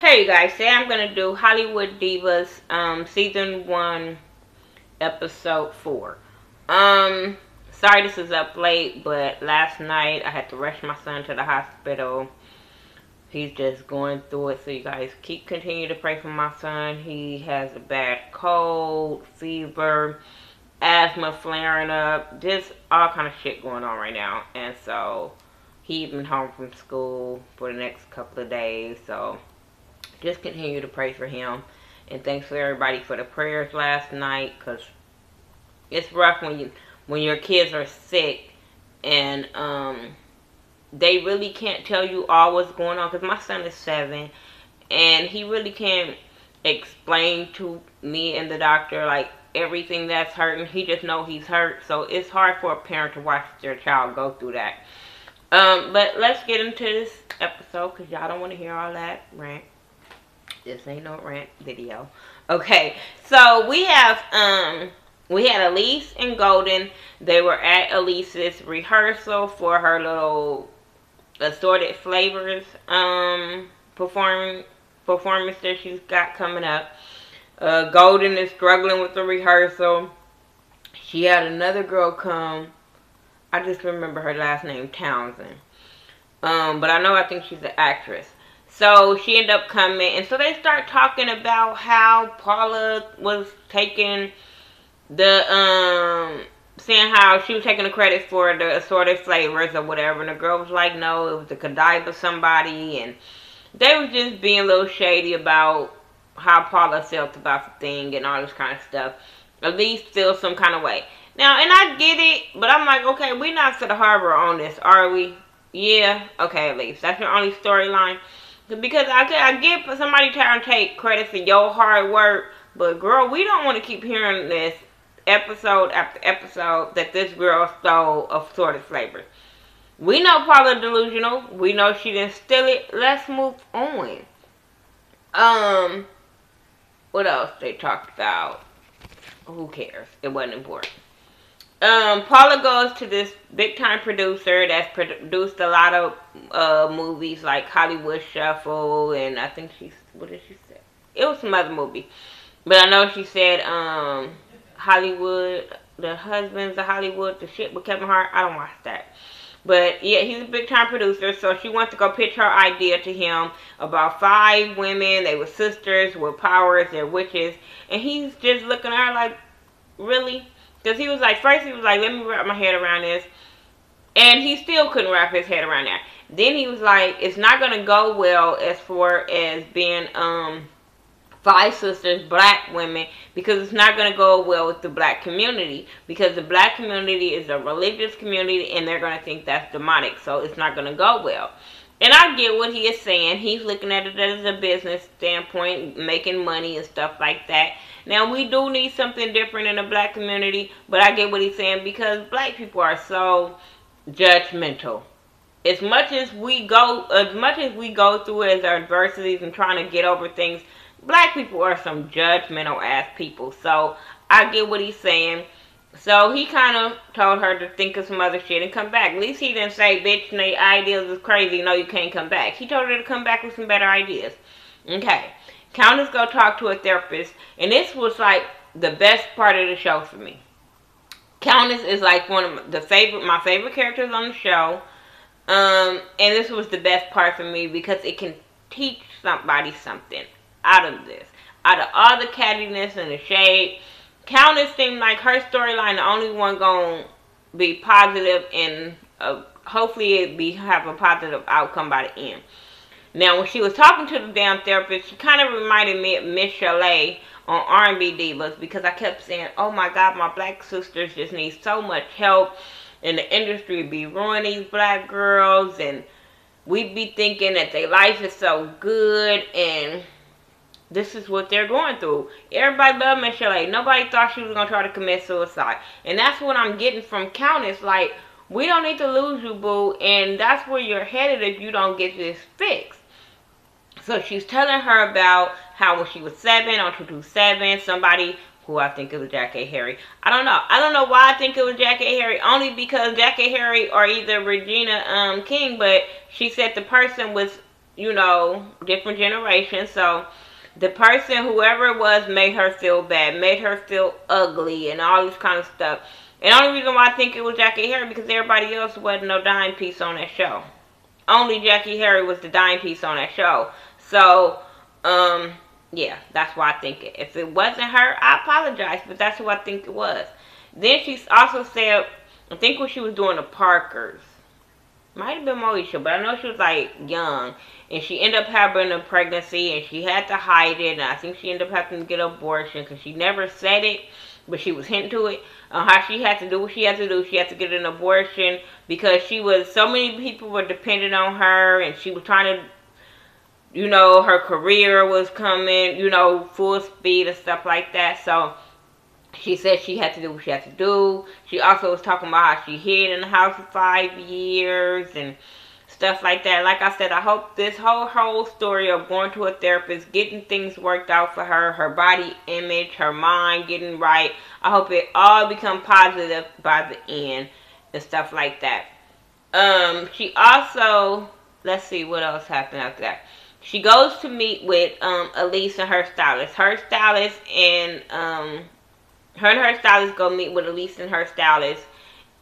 Hey you guys, today I'm going to do Hollywood Divas Season 1 Episode 4. Sorry this is up late, but last night I had to rush my son to the hospital. He's just going through it, so you guys continue to pray for my son. He has a bad cold, fever, asthma flaring up, just all kind of shit going on right now. And so he's been home from school for the next couple of days, so just continue to pray for him. And thanks for everybody for the prayers last night, because it's rough when your kids are sick and they really can't tell you all what's going on. Because my son is 7 and he really can't explain to me and the doctor like everything that's hurting. He just know he's hurt, so it's hard for a parent to watch their child go through that. But let's get into this episode, because y'all don't want to hear all that rant. This ain't no rant video. Okay, so we have we had Elise and Golden. They were at Elise's rehearsal for her little assorted flavors performance that she's got coming up. Golden is struggling with the rehearsal. She had another girl come. I just remember her last name, Townsend. But I think she's an actress. So she ended up coming, and so they start talking about how Paula was taking the, saying how she was taking the credit for the assorted flavors or whatever, and the girl was like, no, it was the Godiva somebody, and they was just being a little shady about how Paula felt about the thing and all this kind of stuff. At least feel some kind of way. Now, and I get it, but I'm like, okay, we're not for the harbor on this, are we? Yeah, okay, at least. That's your only storyline. Because I get for somebody trying to take credit for your hard work, but girl, we don't want to keep hearing this episode after episode that this girl stole assorted flavors. We know Paula delusional. We know she didn't steal it. Let's move on. What else they talked about? Who cares? It wasn't important. Paula goes to this big time producer that's produced a lot of movies like Hollywood Shuffle, and I think what did she say? It was some other movie, but I know she said Hollywood, The Husbands of Hollywood, the shit with Kevin Hart. I don't watch that, but yeah, he's a big time producer. So she wants to go pitch her idea to him about 5 women. They were sisters with powers. They're witches, and he's just looking at her like, really? Because he was like, first he was like, let me wrap my head around this. And he still couldn't wrap his head around that. Then he was like, it's not going to go well as far as being 5 sisters, black women. Because it's not going to go well with the black community. Because the black community is a religious community and they're going to think that's demonic. So it's not going to go well. And I get what he is saying. He's looking at it as a business standpoint, making money and stuff like that. Now, we do need something different in the black community, but I get what he's saying, because black people are so judgmental. As much as we go through as our adversities and trying to get over things, black people are some judgmental ass people. So I get what he's saying. So he kind of told her to think of some other shit and come back. At least he didn't say, bitch, your ideas is crazy, no, you can't come back. He told her to come back with some better ideas. Okay. Countess go talk to a therapist, and this was like the best part of the show for me. Countess is like one of my favorite characters on the show, and this was the best part for me because it can teach somebody something out of this. Out of all the cattiness and the shade, Countess seemed like her storyline the only one gonna be positive, and hopefully it have a positive outcome by the end. Now, when she was talking to the damn therapist, she kind of reminded me of Miss Chalet on R&B Divas, because I kept saying, oh my God, my black sisters just need so much help, and the industry be ruining these black girls, and we'd be thinking that their life is so good, and this is what they're going through. Everybody loved Miss Chalet. Nobody thought she was going to try to commit suicide. And that's what I'm getting from Countess. Like, we don't need to lose you, boo, and that's where you're headed if you don't get this fixed. So she's telling her about how when she was 7, on 227, somebody who I think it was Jack A. Harry. I don't know. I don't know why I think it was Jack A. Harry. Only because Jack A. Harry or either Regina King, but she said the person was you know, different generations. So the person, whoever it was, made her feel bad, made her feel ugly, and all this kind of stuff. And the only reason why I think it was Jackie Harry, because everybody else wasn't no dime piece on that show. Only Jackie Harry was the dime piece on that show. So, yeah, that's why I think it. If it wasn't her, I apologize, but that's who I think it was. Then she also said, I think when she was doing the Parkers, might have been Moesha, but I know she was like young, and she ended up having a pregnancy, and she had to hide it, and I think she ended up having to get an abortion, because she never said it, but she was hinting to it, how she had to do what she had to do. She had to get an abortion, because so many people were dependent on her, and she was trying to, you know, her career was coming, you know, full speed and stuff like that. So she said she had to do what she had to do. She also was talking about how she hid in the house for 5 years and stuff like that. Like I said, I hope this whole story of going to a therapist, getting things worked out for her, her body image, her mind getting right, I hope it all become positive by the end and stuff like that. She also, let's see what else happened after that. She goes to meet with Alicia and her stylist. Her stylist and her stylist go meet with Alicia and her stylist,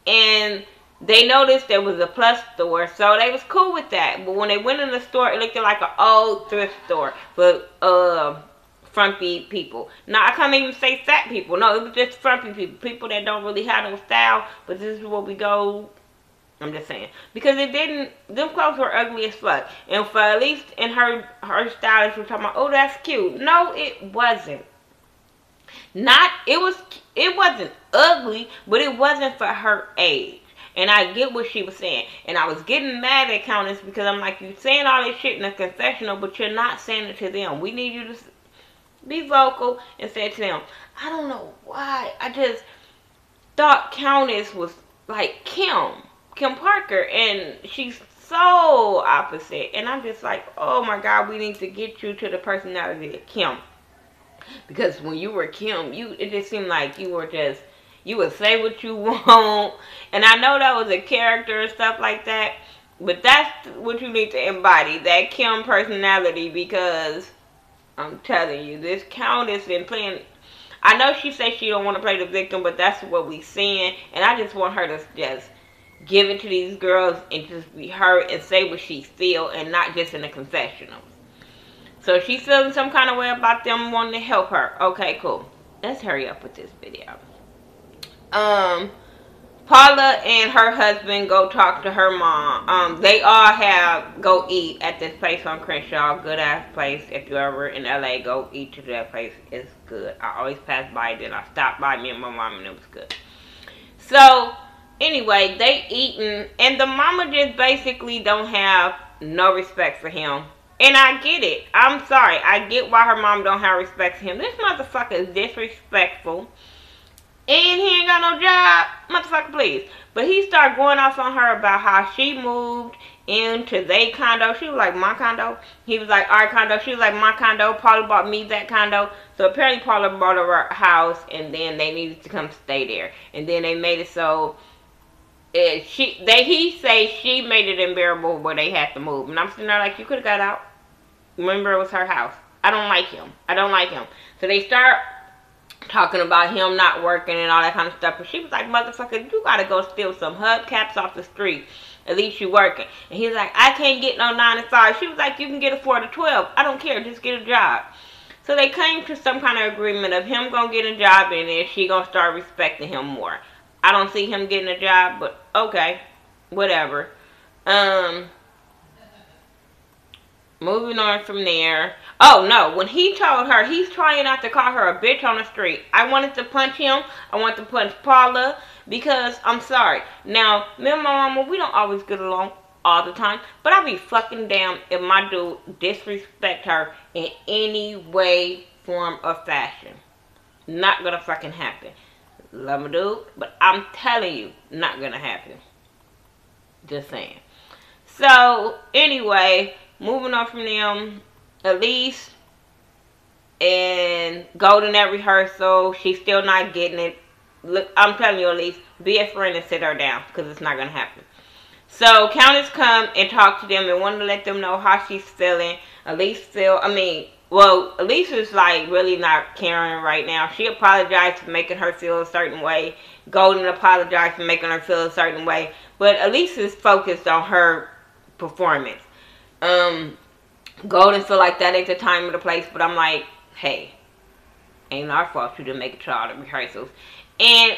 and they noticed there was a plus store, so they was cool with that. But when they went in the store, it looked like an old thrift store for frumpy people. Now, I can't even say fat people. No, it was just frumpy people. People that don't really have no style, but this is where we go. I'm just saying. Because them clothes were ugly as fuck. And for at least in her stylist was talking about, oh, that's cute. No, it wasn't. It wasn't ugly, but it wasn't for her age. And I get what she was saying. And I was getting mad at Countess because I'm like, you're saying all this shit in a confessional, but you're not saying it to them. We need you to be vocal and say it to them. I don't know why. I just thought Countess was like Kim Parker, and she's so opposite. And I'm just like, oh my God, we need to get you to the personality of Kim. Because when you were Kim, it just seemed like you would say what you want. And I know that was a character and stuff like that, but that's what you need to embody, that Kim personality, because I'm telling you, this Countess been playing. I know she says she don't want to play the victim, but that's what we seeing. And I just want her to just give it to these girls and just be her and say what she feel, and not just in the confessionals. So she's feeling some kind of way about them wanting to help her. Okay, cool. Let's hurry up with this video. Paula and her husband go talk to her mom. They all go eat at this place on Crenshaw. Good ass place. If you're ever in LA, go eat to that place. It's good. I always pass by it, then I stopped by me and my mom, and it was good. So anyway, they eating, and the mama just basically don't have no respect for him. And I get it. I'm sorry. I get why her mom don't have respect for him. This motherfucker is disrespectful. And he ain't got no job. Motherfucker, please. But he started going off on her about how she moved into their condo. She was like, my condo? He was like, our condo. She was like, my condo. Paula bought me that condo. So apparently Paula bought her a house, and then they needed to come stay there. And then they made it so he say she made it unbearable where they had to move. And I'm sitting there like, you could have got out. Remember, it was her house. I don't like him. I don't like him. So they start talking about him not working and all that kind of stuff. But she was like, motherfucker, you gotta go steal some hubcaps off the street. At least you working. And he's like, I can't get no 9 to 5. She was like, you can get a 4 to 12. I don't care. Just get a job. So they came to some kind of agreement of him gonna get a job, and then she gonna start respecting him more. I don't see him getting a job, but okay. Whatever. Moving on from there. Oh, no. When he told her, he's trying not to call her a bitch on the street. I wanted to punch him. I wanted to punch Paula. Because, I'm sorry. Now, me and my mama, we don't always get along all the time. But I'll be fucking damned if my dude disrespect her in any way, form, or fashion. Not gonna fucking happen. Love my dude. But I'm telling you, not gonna happen. Just saying. So, anyway, moving on from them, Elise and Golden at rehearsal, she's still not getting it. Look, I'm telling you, Elise, be a friend and sit her down, because it's not going to happen. So Countess come and talk to them and wanted to let them know how she's feeling. Alicia is like really not caring right now. She apologized for making her feel a certain way. Golden apologized for making her feel a certain way. But Alicia's focused on her performance. Golden feel like that ain't the time or the place, but I'm like, hey, ain't our fault you didn't make it to all the rehearsals. And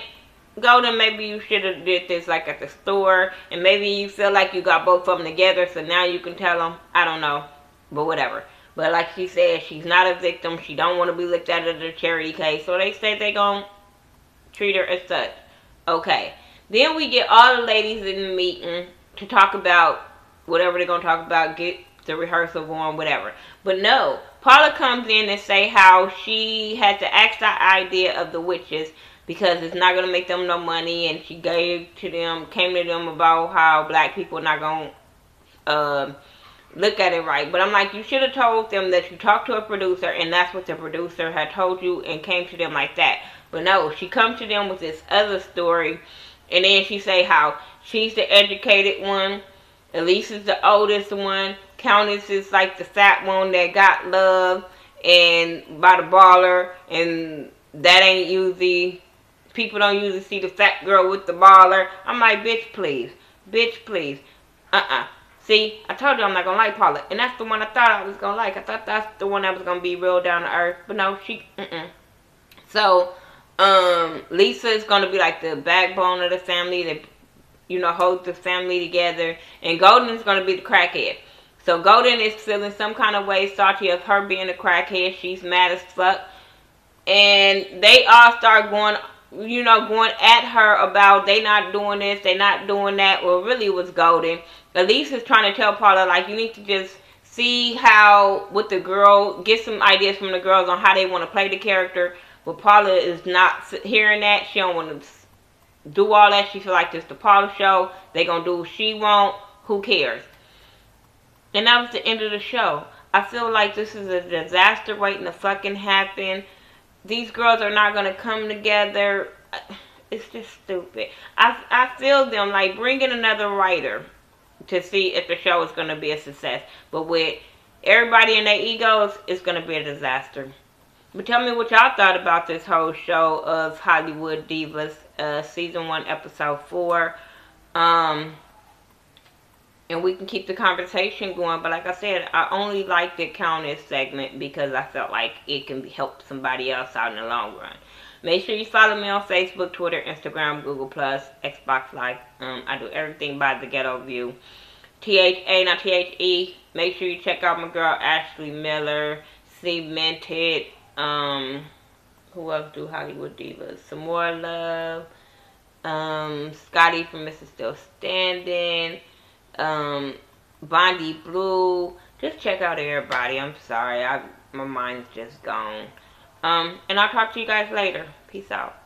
Golden, maybe you should have did this like at the store, and maybe you feel like you got both of them together, so now you can tell them. I don't know, but whatever. But like she said, she's not a victim. She don't want to be looked at as a charity case, so they said they gonna treat her as such. Okay. Then we get all the ladies in the meeting to talk about whatever they're gonna talk about, get the rehearsal going, whatever. But no, Paula comes in and say how she had to axe the idea of the witches because it's not going to make them no money, and she came to them about how black people are not going to look at it right. But I'm like, you should have told them that you talked to a producer, and that's what the producer had told you, and came to them like that. But no, she comes to them with this other story, and then she say how she's the educated one, Alicia's the oldest one, Countess is like the fat one that got love and by the baller, and that ain't usually, people don't usually see the fat girl with the baller. I'm like, bitch, please. Bitch, please. See, I told you I'm not going to like Paula. And that's the one I thought I was going to like. I thought that's the one that was going to be real down to earth. But no, she, So, Lisa is going to be like the backbone of the family that, holds the family together. And Golden is going to be the crackhead. So Golden is feeling some kind of way salty of her being a crackhead. She's mad as fuck. And they all start going at her about they not doing this, they not doing that. Well, really it was Golden. Alicia's trying to tell Paula, like, you need to just see how, with the girl, get some ideas from the girls on how they want to play the character. But Paula is not hearing that. She don't want to do all that. She feel like this the Paula show. They gonna do what she want. Who cares? And that was the end of the show. I feel like this is a disaster waiting to fucking happen. These girls are not going to come together. It's just stupid. I feel them like bringing another writer to see if the show is going to be a success. But with everybody in their egos, it's going to be a disaster. But tell me what y'all thought about this whole show of Hollywood Divas, Season 1, Episode 4. And we can keep the conversation going. But like I said, I only liked the Countess segment because I felt like it can help somebody else out in the long run. Make sure you follow me on Facebook, Twitter, Instagram, Google+, Xbox Live. I do everything by The Ghetto View. THA, not THE. Make sure you check out my girl Ashley Miller, Cemented. Who else do Hollywood Divas? Some More Love. Scotty from Mr. Still Standing. Bondi Blue. Just check out everybody. I'm sorry, my mind's just gone. And I'll talk to you guys later. Peace out.